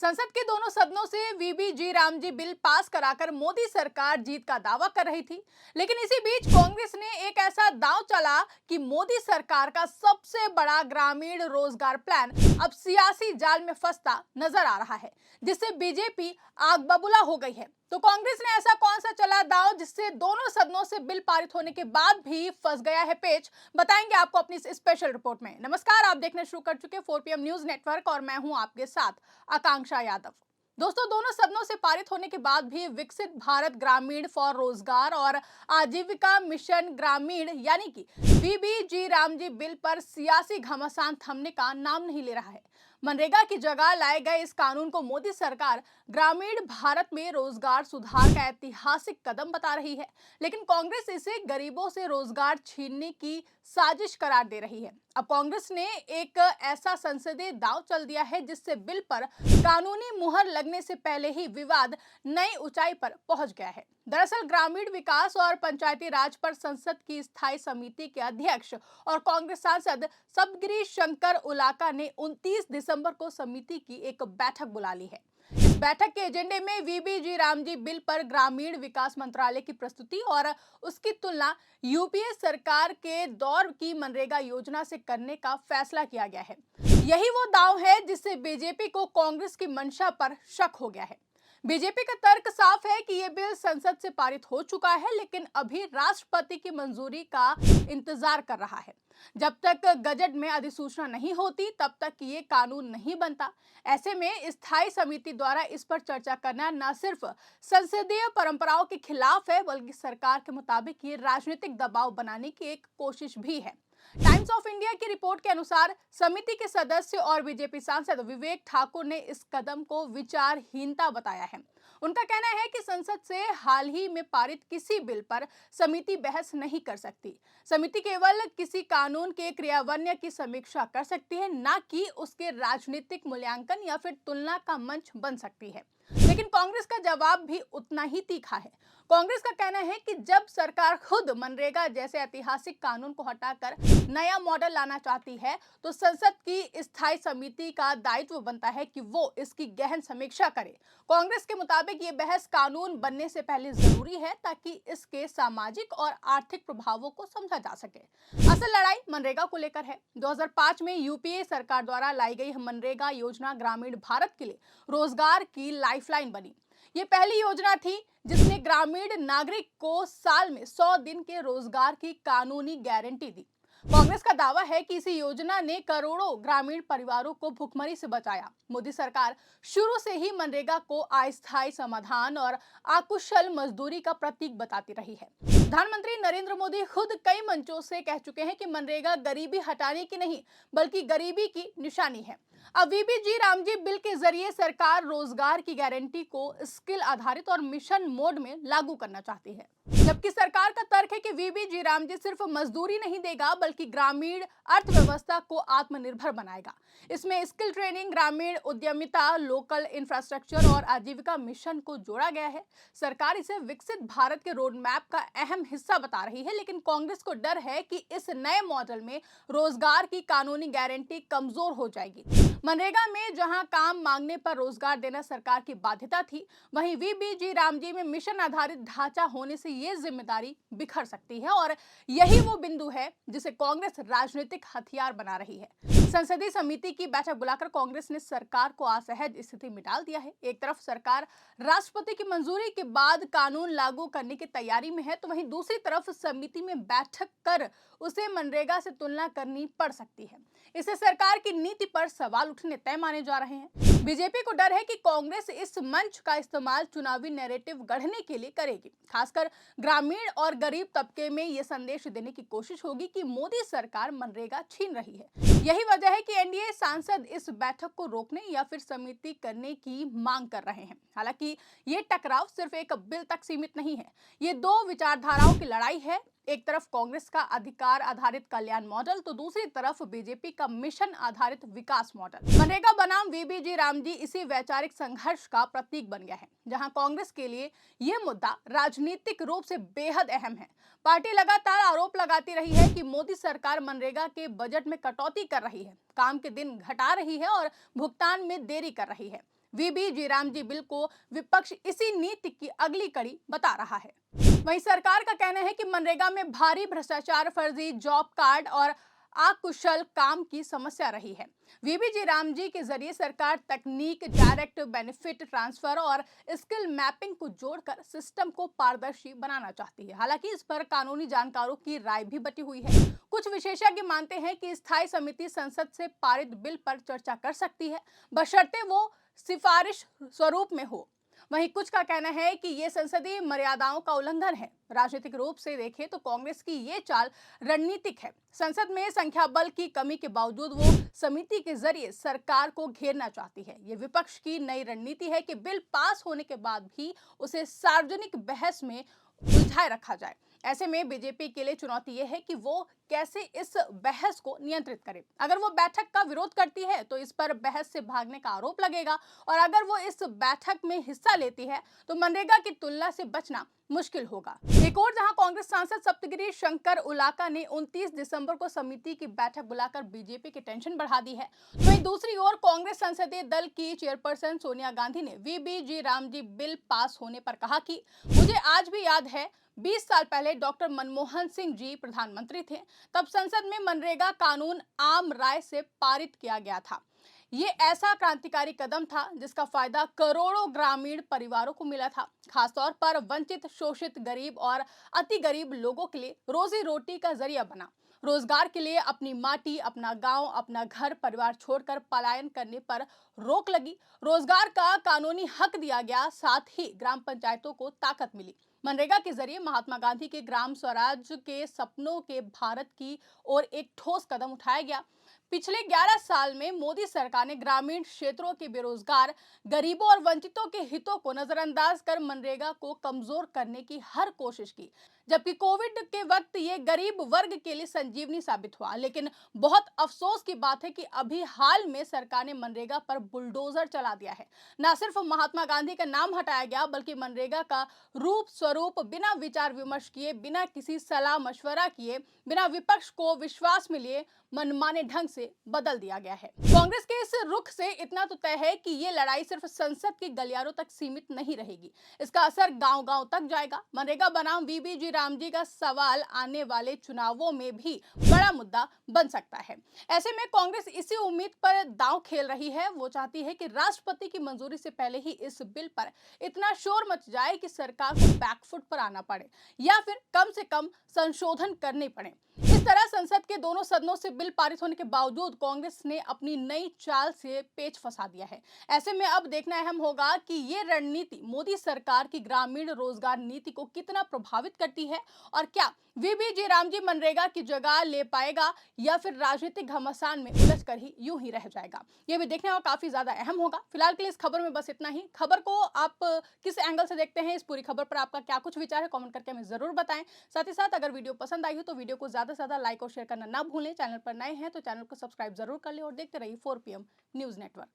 संसद के दोनों सदनों से वीबीजी रामजी बिल पास कराकर मोदी सरकार जीत का दावा कर रही थी। लेकिन इसी बीच कांग्रेस ने एक ऐसा दांव चला कि मोदी सरकार का सबसे बड़ा ग्रामीण रोजगार प्लान अब सियासी जाल में फंसता नजर आ रहा है, जिससे बीजेपी आग बबूला हो गई है। तो कांग्रेस ने ऐसा कौन सा चला दांव जिससे दोनों सदनों से बिल पारित होने के बाद भी फंस गया है पेच, बताएंगे आपको अपनी इस स्पेशल रिपोर्ट में। नमस्कार, आप देखना शुरू कर चुके 4 PM न्यूज नेटवर्क और मैं हूं आपके साथ आकांक्षा यादव। दोस्तों, दोनों सदनों से पारित होने के बाद भी विकसित भारत ग्रामीण फॉर रोजगार और आजीविका मिशन ग्रामीण यानी कि वीबीजी रामजी बिल पर सियासी घमासान थमने का नाम नहीं ले रहा है। मनरेगा की जगह लाए गए इस कानून को मोदी सरकार ग्रामीण भारत में रोजगार सुधार का ऐतिहासिक कदम बता रही है, लेकिन कांग्रेस इसे गरीबों से रोजगार छीनने की साजिश करार दे रही है। अब कांग्रेस ने एक ऐसा संसदीय दांव चल दिया है जिससे बिल पर कानूनी मुहर लगने से पहले ही विवाद नई ऊंचाई पर पहुंच गया है। दरअसल ग्रामीण विकास और पंचायती राज पर संसद की स्थायी समिति के अध्यक्ष और कांग्रेस सांसद सबगिरी शंकर उलाका ने 29 दिसंबर को समिति की एक बैठक बुला ली है। इस बैठक के एजेंडे में वीबीजी रामजी बिल पर ग्रामीण विकास मंत्रालय की प्रस्तुति और उसकी तुलना यूपीए सरकार के दौर की मनरेगा योजना से करने का फैसला किया गया है। यही वो दांव है जिससे बीजेपी को कांग्रेस की मंशा पर शक हो गया है। बीजेपी का तर्क साफ है कि यह बिल संसद से पारित हो चुका है, लेकिन अभी राष्ट्रपति की मंजूरी का इंतजार कर रहा है। जब तक गजट में अधिसूचना नहीं होती तब तक ये कानून नहीं बनता। ऐसे में स्थायी समिति द्वारा इस पर चर्चा करना न सिर्फ संसदीय परंपराओं के खिलाफ है, बल्कि सरकार के मुताबिक ये राजनीतिक दबाव बनाने की एक कोशिश भी है। टाइम्स ऑफ इंडिया की रिपोर्ट के अनुसार समिति के सदस्य और बीजेपी सांसद विवेक ठाकुर ने इस कदम को विचारहीनता बताया है। उनका कहना है कि संसद से हाल ही में पारित किसी बिल पर समिति बहस नहीं कर सकती। समिति केवल किसी कानून के क्रियान्वयन की समीक्षा कर सकती है, न कि उसके राजनीतिक मूल्यांकन या फिर तुलना का मंच बन सकती है। लेकिन कांग्रेस का जवाब भी उतना ही तीखा है। कांग्रेस का कहना है कि जब सरकार खुद मनरेगा जैसे ऐतिहासिक कानून को हटाकर नया मॉडल लाना चाहती है, तो संसद की स्थायी समिति का दायित्व बनता है कि वो इसकी गहन समीक्षा करे। कांग्रेस के मुताबिक ये बहस कानून बनने से पहले जरूरी है ताकि इसके सामाजिक और आर्थिक प्रभावों को समझा जा सके। असल लड़ाई मनरेगा को लेकर है। 2005 में यूपीए सरकार द्वारा लाई गई मनरेगा योजना ग्रामीण भारत के लिए रोजगार की लाइफलाइन बनी। ये पहली योजना थी जिसने ग्रामीण नागरिक को साल में 100 दिन के रोजगार की कानूनी गारंटी दी। कांग्रेस का दावा है कि इसी योजना ने करोड़ों ग्रामीण परिवारों को भुखमरी से बचाया। मोदी सरकार शुरू से ही मनरेगा को अस्थायी समाधान और अकुशल मजदूरी का प्रतीक बताती रही है। प्रधानमंत्री नरेंद्र मोदी खुद कई मंचों से कह चुके हैं कि मनरेगा गरीबी हटाने की नहीं, बल्कि गरीबी की निशानी है। अब वीबीजी रामजी बिल के जरिए सरकार रोजगार की गारंटी को स्किल आधारित और मिशन मोड में लागू करना चाहती है, जबकि सरकार का तर्क है कि वीबीजी रामजी सिर्फ मजदूरी नहीं देगा बल्कि ग्रामीण अर्थव्यवस्था को आत्मनिर्भर बनाएगा। इसमें स्किल ट्रेनिंग, ग्रामीण उद्यमिता, लोकल इंफ्रास्ट्रक्चर और आजीविका मिशन को जोड़ा गया है। सरकार इसे विकसित भारत के रोड मैप का अहम हिस्सा बता रही है, लेकिन कांग्रेस को डर है कि इस नए मॉडल में रोजगार की कानूनी गारंटी कमजोर हो जाएगी। मनरेगा में जहां काम मांगने पर रोजगार देना सरकार की बाध्यता थी, वहीं वीबीजी रामजी में मिशन आधारित ढांचा होने से ये जिम्मेदारी बिखर सकती है और यही वो बिंदु है जिसे कांग्रेस राजनीतिक हथियार बना रही है। संसदीय समिति की बैठक बुलाकर कांग्रेस ने सरकार को असहज स्थिति में डाल दिया है। एक तरफ सरकार राष्ट्रपति की मंजूरी के बाद कानून लागू करने की तैयारी में है, तो वहीं दूसरी तरफ समिति में बैठक कर उसे मनरेगा से तुलना करनी पड़ सकती है। इससे सरकार की नीति पर सवाल उठने तय माने जा रहे हैं। बीजेपी को डर है कि कांग्रेस इस मंच का इस्तेमाल चुनावी नैरेटिव गढ़ने के लिए करेगी। खासकर ग्रामीण और गरीब तबके में यह संदेश देने की कोशिश होगी कि मोदी सरकार मनरेगा छीन रही है। यही वजह है कि एनडीए सांसद इस बैठक को रोकने या फिर समिति करने की मांग कर रहे हैं। हालांकि ये टकराव सिर्फ एक बिल तक सीमित नहीं है, ये दो विचारधाराओं की लड़ाई है। एक तरफ कांग्रेस का अधिकार आधारित कल्याण मॉडल, तो दूसरी तरफ बीजेपी का मिशन आधारित विकास मॉडल। मनरेगा बनाम वीबीजी रामजी इसी वैचारिक संघर्ष का प्रतीक बन गया है, जहां कांग्रेस के लिए यह मुद्दा राजनीतिक रूप से बेहद अहम है। पार्टी लगातार आरोप लगाती रही है कि मोदी सरकार मनरेगा के बजट में कटौती कर रही है, काम के दिन घटा रही है और भुगतान में देरी कर रही है। वीबी जी राम जी बिल को विपक्ष इसी नीति की अगली कड़ी बता रहा है। वहीं सरकार का कहना है कि मनरेगा में भारी भ्रष्टाचार, फर्जी जॉब कार्ड और अकुशल काम की समस्या रही है। वीबी जी राम जी के जरिए सरकार तकनीक, डायरेक्ट बेनिफिट ट्रांसफर और स्किल मैपिंग को जोड़कर सिस्टम को पारदर्शी बनाना चाहती है। हालांकि इस पर कानूनी जानकारों की राय भी बटी हुई है। कुछ विशेषज्ञ मानते हैं कि स्थायी समिति संसद से पारित बिल पर चर्चा कर सकती है, बशर्ते वो सिफारिश स्वरूप में हो। वहीं कुछ का कहना है कि ये संसदीय मर्यादाओं का उल्लंघन है। राजनीतिक रूप से देखें तो कांग्रेस की ये चाल रणनीतिक है। संसद में संख्या बल की कमी के बावजूद वो समिति के जरिए सरकार को घेरना चाहती है। ये विपक्ष की नई रणनीति है कि बिल पास होने के बाद भी उसे सार्वजनिक बहस में उलझाए रखा जाए। ऐसे में बीजेपी के लिए चुनौती यह है कि वो कैसे इस बहस को नियंत्रित करे। अगर वो बैठक का विरोध करती है तो इस पर बहस से भागने का आरोप लगेगा, और अगर वो इस बैठक में हिस्सा लेती है तो मनरेगा की तुलना से बचना मुश्किल होगा। एक और जहां कांग्रेस सांसद सप्तगिरी शंकर उलाका ने 29 दिसंबर को समिति की बैठक बुलाकर बीजेपी की टेंशन बढ़ा दी है, तो वहीं दूसरी ओर कांग्रेस संसदीय दल की चेयरपर्सन सोनिया गांधी ने वीबी जी राम जी बिल पास होने पर कहा कि मुझे आज भी याद है 20 साल पहले डॉक्टर मनमोहन सिंह जी प्रधानमंत्री थे, तब संसद में मनरेगा कानून आम राय से पारित किया गया था। ये ऐसा क्रांतिकारी कदम था जिसका फायदा करोड़ों ग्रामीण परिवारों को मिला था। खासतौर पर वंचित, शोषित, गरीब और अति गरीब लोगों के लिए रोजी रोटी का जरिया बना। रोजगार के लिए अपनी माटी, अपना गांव, अपना घर परिवार छोड़कर पलायन करने पर रोक लगी। रोजगार का कानूनी हक दिया गया, साथ ही ग्राम पंचायतों को ताकत मिली। मनरेगा के जरिए महात्मा गांधी के ग्राम स्वराज के सपनों के भारत की ओर एक ठोस कदम उठाया गया। पिछले 11 साल में मोदी सरकार ने ग्रामीण क्षेत्रों के बेरोजगार, गरीबों और वंचितों के हितों को नजरअंदाज कर मनरेगा को कमजोर करने की हर कोशिश की, जबकि कोविड के वक्त ये गरीब वर्ग के लिए संजीवनी साबित हुआ। लेकिन बहुत अफसोस की बात है कि अभी हाल में सरकार ने मनरेगा पर बुलडोजर चला दिया है। न सिर्फ महात्मा गांधी का नाम हटाया गया, बल्कि मनरेगा का रूप स्वरूप बिना विचार विमर्श किए, बिना किसी सलाह मशवरा किए, बिना विपक्ष को विश्वास में लिए मनमाने ढंग से बदल दिया गया है। कांग्रेस के इस रुख से इतना तो तय है कि ये लड़ाई सिर्फ संसद के गलियारों तक सीमित नहीं रहेगी, इसका असर गांव-गांव तक जाएगा। मनरेगा बनाम वीबी जी राम जी का सवाल आने वाले चुनावों में भी बड़ा मुद्दा बन सकता है। ऐसे में कांग्रेस इसी उम्मीद पर दांव खेल रही है। वो चाहती है कि राष्ट्रपति की मंजूरी से पहले ही इस बिल पर इतना शोर मच जाए कि सरकार को बैकफुट पर आना पड़े, या फिर कम से कम संशोधन करने पड़े। इस तरह संसद के दोनों सदनों से बिल पारित होने के बावजूद कांग्रेस ने अपनी नई चाल से पेच फंसा दिया है। ऐसे में अब देखना अहम होगा कि ये रणनीति मोदी सरकार की ग्रामीण रोजगार नीति को कितना प्रभावित करती है, और क्या वीबी जी राम जी मनरेगा की जगह ले पाएगा, या फिर राजनीतिक घमासान में उलझकर ही यूं ही रह जाएगा। ये भी देखने में काफी ज्यादा अहम होगा। फिलहाल के लिए इस खबर में बस इतना ही। खबर को आप किस एंगल से देखते हैं, इस पूरी खबर पर आपका क्या कुछ विचार है, कमेंट करके हमें जरूर बताएं। साथ ही साथ अगर वीडियो पसंद आई हो तो वीडियो को ज्यादा से ज्यादा लाइक और शेयर करना ना भूलें। चैनल पर नए हैं तो चैनल को सब्सक्राइब जरूर कर लें और देखते रहिए 4 PM न्यूज नेटवर्क।